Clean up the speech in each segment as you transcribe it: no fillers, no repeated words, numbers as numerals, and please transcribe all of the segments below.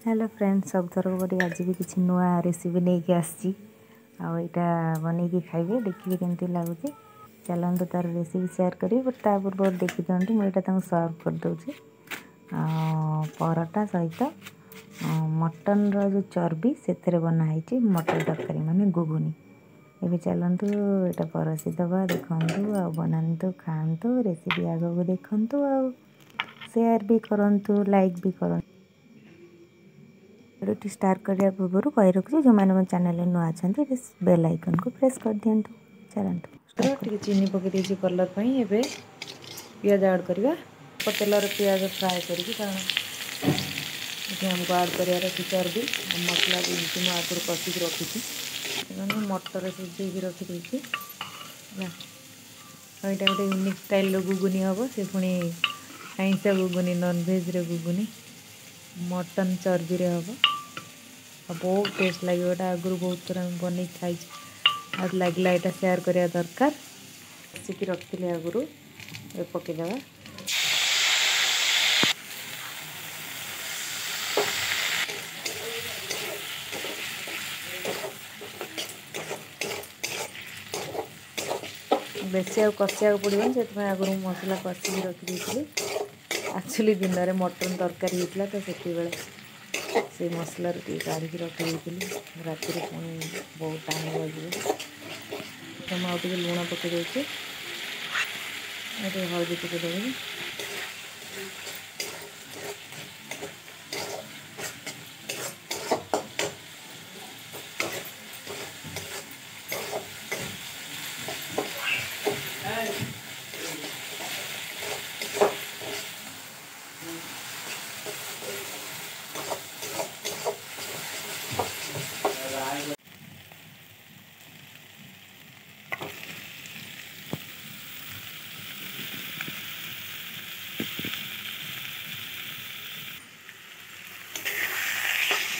Hello friends सब थरक बड़ी आज भी किसी नुआ रेसिपी नहीं के आसी आईटा बनई खाइबे देखिए केमती लगुच चलते तार रेसिपी शेयर करी बट ता पूर्व देखी दिखाँ मुझे सर्व कर दूँगी परोटा सहित मटन रो चर्बी से बनाई मटर तरकारी माने गुगुनी ये चलतु यहाँ परसी दबा देखु आ बनातु खातु रेसिपी आग को देखु आ शेयर भी करूँ लाइक भी करूँ। वीडियो स्टार्ट करने पूर्व कही रखुच्छी जो मैंने मो चैनल नुआ अच्छा बेल आइकन को प्रेस कर दिंतु। चलते चीनी पकई कलर पे पियाज ऐड करवा तेल पियाज फ्राए करी कारण हमको ऐड कर चर्बी मसला भी मुझे आगुरी कषिक रखी मटर सीझे रखी यहाँ गोटे यूनिक स्टाइल गुगुनी हम से पुणी आइंस गुगुनी नॉनवेज रे गुगुनी मटन चर्बी रे हम बहुत टेस्ट लगे आगुरी बहुत थर बन खाई आज लगे यहाँ शेयर करवा दरकार सीखी रखी आगुरी पकईदे बेसी आ कषिया पड़ोनी से आगुरी मसला कषिक रखी एक्चुअली दिन में मटन तरकारी होता तो से मसला काढ़ी रखी राति पुणी बहुत टाइम लगे तो मुझे लुण पकई देती हल्दी पकईदेवी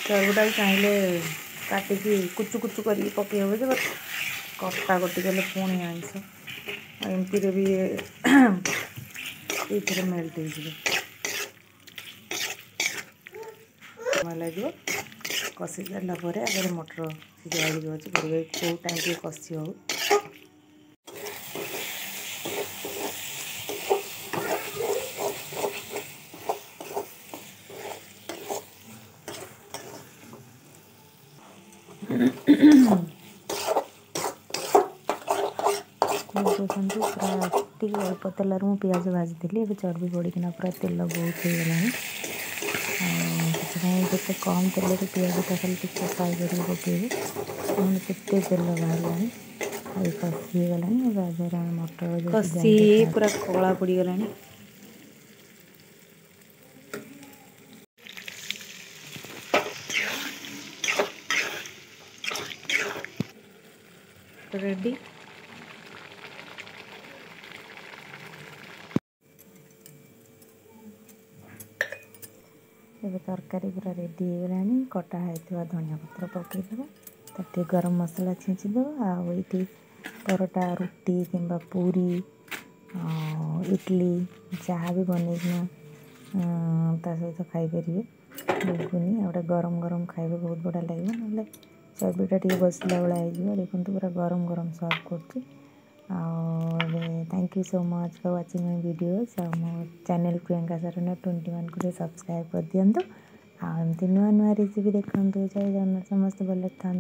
चर्बीटा चाहिए काटिकी कुचु कुचु कर पकई हे बट कटा कटी कले पुणी आइंस एमती भी ये मेल्ट हो लगे कषि सारापर आगे मटर सीझा अच्छे बहुत टाइम के कषि हो पूरा टी अल्प तेल मुझे पियाज भाजी चर्बी पड़ना पूरा तेल बहुत हो गला जिते कम तेल पियाजटा खाली टी फ्राए कर पकड़े केते तेल बाहर कषि गला मटर कषि पूरा कला पड़गला रेडी ये तरकारी पूरा रेडी हो गला कटा होता धनिया पत्र पकईदे तो गरम मसला छींचीद आईटी परोटा रुटी किंबा पूरी इडली जहाँ भी बनईना सहित खाईपर गुगुनी गोटे गरम गरम खाइबे बहुत बढ़िया लगे ना चर्बीटा टे बसला भाया देखो पूरा गरम गरम सर्व कर thank you so much for watching my videos मो चैनल प्रियंका शरण 21 को सब्सक्राइब कर दिंतु आमती नुआ नुआ रेसिपी देखते जय जगन्नाथ समस्त भले था।